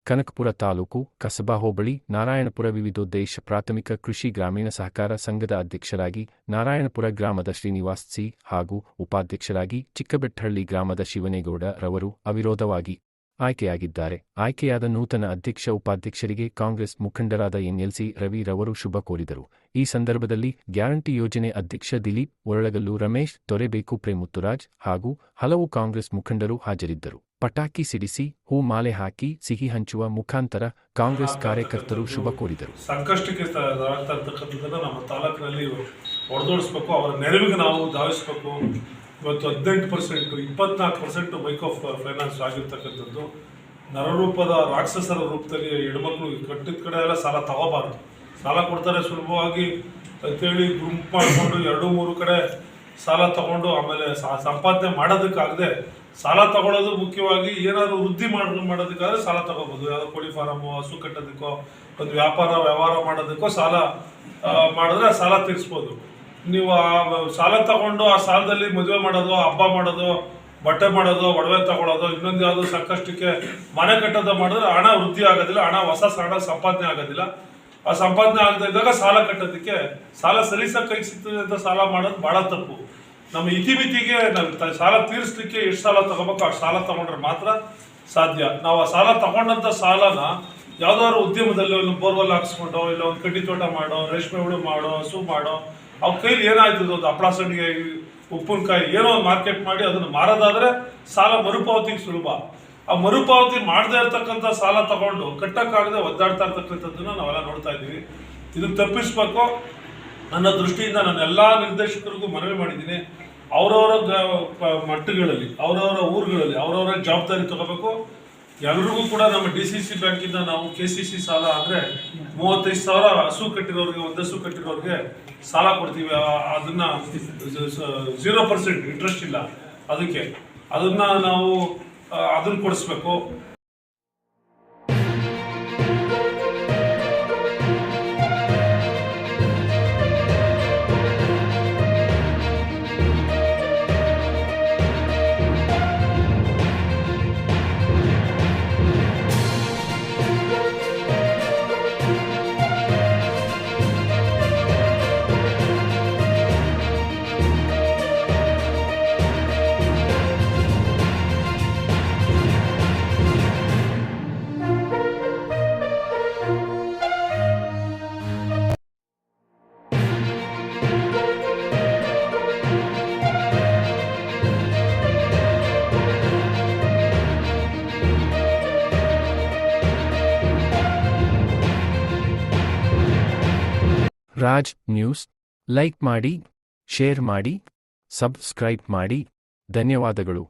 ಕನಕಪುರ ತಾಲೂಕು ಕಸಬಾ ಹೋಬಳಿ ನಾರಾಯಣಪುರ ವಿವಿಧೋದ್ದೇಶ ಪ್ರಾಥಮಿಕ ಕೃಷಿ ಗ್ರಾಮೀಣ ಸಹಕಾರ ಸಂಘದ ಅಧ್ಯಕ್ಷರಾಗಿ ನಾರಾಯಣಪುರ ಗ್ರಾಮದ ಶ್ರೀನಿವಾಸ್ ಸಿ ಹಾಗೂ ಉಪಾಧ್ಯಕ್ಷರಾಗಿ ಚಿಕ್ಕಬೆಟ್ಟಹಳ್ಳಿ ಗ್ರಾಮದ ಶಿವನೇಗೌಡ ರವರು ಅವಿರೋಧವಾಗಿ ಆಯ್ಕೆಯಾಗಿದ್ದಾರೆ. ಆಯ್ಕೆಯಾದ ನೂತನ ಅಧ್ಯಕ್ಷ ಉಪಾಧ್ಯಕ್ಷರಿಗೆ ಕಾಂಗ್ರೆಸ್ ಮುಖಂಡರಾದ ಎನ್ಎಲ್ಸಿ ರವಿ ರವರು ಶುಭ ಕೋರಿದರು. ಈ ಸಂದರ್ಭದಲ್ಲಿ ಗ್ಯಾರಂಟಿ ಯೋಜನೆ ಅಧ್ಯಕ್ಷ ದಿಲೀಪ್ ಒರಳಗಲ್ಲು, ರಮೇಶ್ ತೊರೆಬೇಕು, ಪ್ರೇಮುತ್ತುರಾಜ್ ಹಾಗೂ ಹಲವು ಕಾಂಗ್ರೆಸ್ ಮುಖಂಡರು ಹಾಜರಿದ್ದರು. ಪಟಾಕಿ ಸಿಡಿಸಿ ಹೂ ಮಾಲೆ ಹಾಕಿ ಸಿಹಿ ಹಂಚುವ ಮುಖಾಂತರ ಕಾಂಗ್ರೆಸ್ ಕಾರ್ಯಕರ್ತರು ಶುಭ ಕೋರಿದರು. ಸಂಕಷ್ಟಕ್ಕೆ ನಮ್ಮ ತಾಲೂಕಿನಲ್ಲಿ ಹೊಡೆದೋಡಿಸ್ಬೇಕು, ಅವರ ನೆರವಿಗೆ ನಾವು ಧಾವಿಸಬೇಕು. ಇವತ್ತು 18%, 24% ಮೈಕ್ರೋ ಫೈನಾನ್ಸ್ ಆಗಿರ್ತಕ್ಕಂಥದ್ದು. ನರರೂಪದ ರಾಕ್ಷಸರ ರೂಪದಲ್ಲಿ ಹೆಣ್ಮಕ್ಳು ಕಟ್ಟಿದ ಕಡೆ ಎಲ್ಲ ಸಾಲ ತಗೋಬಾರ್ದು. ಸಾಲ ಕೊಡ್ತಾರೆ ಸುಲಭವಾಗಿ ಅಂತೇಳಿ ಗುಂಪು ಮಾಡಿಕೊಂಡು 2-3 ಕಡೆ ಸಾಲ ತಗೊಂಡು ಆಮೇಲೆ ಸಂಪಾದನೆ ಮಾಡೋದಕ್ಕಾಗದೆ ಸಾಲ ತಗೊಳ್ಳೋದು ಮುಖ್ಯವಾಗಿ ಏನಾದ್ರು ವೃದ್ಧಿ ಮಾಡೋದಕ್ಕಾದ್ರೆ ಸಾಲ ತಗೋಬೋದು. ಯಾವುದೋ ಕೋಳಿ ಫಾರಮು, ಹಸು ಕಟ್ಟೋದಕ್ಕೋ, ಒಂದು ವ್ಯವಹಾರ ಮಾಡೋದಕ್ಕೋ ಸಾಲ ಮಾಡಿದ್ರೆ ಸಾಲ ತೀರಿಸ್ಬೋದು. ನೀವು ಆ ಸಾಲ ತಗೊಂಡು ಆ ಸಾಲದಲ್ಲಿ ಮದುವೆ ಮಾಡೋದು, ಹಬ್ಬ ಮಾಡೋದು, ಬಟ್ಟೆ ಮಾಡೋದು, ಒಡವೆ ತಗೊಳ್ಳೋದು, ಇನ್ನೊಂದು ಯಾವುದೋ ಸಂಕಷ್ಟಕ್ಕೆ ಮನೆ ಕಟ್ಟೋದು ಮಾಡಿದ್ರೆ ಹಣ ವೃದ್ಧಿ ಆಗೋದಿಲ್ಲ, ಹೊಸ ಹಣ ಸಂಪಾದನೆ ಆಗೋದಿಲ್ಲ. ಆ ಸಂಪಾದನೆ ಆಗದೇ ಇದ್ದಾಗ ಸಾಲ ಕಟ್ಟೋದಕ್ಕೆ ಸಾಲ ಸಲೀಸಾಗಿ ಕೈ ಸಿಗ್ತದೆ ಅಂತ ಸಾಲ ಮಾಡೋದು ಬಹಳ ತಪ್ಪು. ನಮ್ಮ ಇತಿಮಿತಿಗೆ ನಾವು ಸಾಲ ತೀರಿಸಲಿಕ್ಕೆ ಎಷ್ಟು ಸಾಲ ತಗೋಬೇಕು ಅಷ್ಟು ಸಾಲ ತಗೊಂಡ್ರೆ ಮಾತ್ರ ಸಾಧ್ಯ. ನಾವು ಆ ಸಾಲ ತಗೊಂಡಂಥ ಸಾಲನ ಯಾವ್ದಾದ್ರು ಉದ್ಯಮದಲ್ಲಿ ಒಂದು ಬೋರ್ವೆಲ್ ಹಾಕ್ಸ್ಕೊಂಡು, ಇಲ್ಲ ಒಂದು ಕಡ್ಡಿ ತೋಟ ಮಾಡೋ, ರೇಷ್ಮೆ ಹುಳು ಮಾಡೋ, ಹಸು ಮಾಡೋ, ಅವ್ರ ಕೈಲಿ ಏನಾಯ್ತದ ಒಂದು ಹಪ್ಪಳ ಸಂಡಿಗೆ, ಉಪ್ಪಿನಕಾಯಿ ಏನೋ ಒಂದು ಮಾರ್ಕೆಟ್ ಮಾಡಿ ಅದನ್ನು ಮಾರೋದಾದ್ರೆ ಸಾಲ ಮರುಪಾವತಿಗೆ ಸುಲಭ. ಆ ಮರುಪಾವತಿ ಮಾಡದೇ ಇರ್ತಕ್ಕಂಥ ಸಾಲ ತಗೊಂಡು ಕಟ್ಟಕ್ಕಾಗದೆ ಒದ್ದಾಡ್ತಾ ಇರ್ತಕ್ಕಂಥದ್ದನ್ನ ನಾವೆಲ್ಲ ನೋಡ್ತಾ ಇದ್ದೀವಿ. ಇದನ್ನು ತಪ್ಪಿಸ್ಬೇಕು ಅನ್ನೋ ದೃಷ್ಟಿಯಿಂದ ನಾನು ಎಲ್ಲ ನಿರ್ದೇಶಕರಿಗೂ ಮನವಿ ಮಾಡಿದ್ದೀನಿ. ಅವರವರ ಮಟ್ಟಗಳಲ್ಲಿ, ಅವರವರ ಊರುಗಳಲ್ಲಿ ಅವರವರ ಜವಾಬ್ದಾರಿ ತಗೋಬೇಕು. ಎಲ್ರಿಗೂ ಕೂಡ ನಮ್ಮ DCC ಬ್ಯಾಂಕಿಂದ ನಾವು KCC ಸಾಲ ಅಂದರೆ 35,000 ಹಸು ಕಟ್ಟಿರೋರಿಗೆ, ಒಂದು ಹಸು ಕಟ್ಟಿರೋರಿಗೆ ಸಾಲ ಕೊಡ್ತೀವಿ. ಅದನ್ನ 0% ಇಂಟ್ರೆಸ್ಟ್ ಇಲ್ಲ, ಅದನ್ನ ನಾವು ಅದನ್ನ ಕೊಡಿಸ್ಬೇಕು. ರಾಜ್ ನ್ಯೂಸ್ ಲೈಕ್ ಮಾಡಿ, ಶೇರ್ ಮಾಡಿ, ಸಬ್ಸ್ಕ್ರೈಬ್ ಮಾಡಿ. ಧನ್ಯವಾದಗಳು.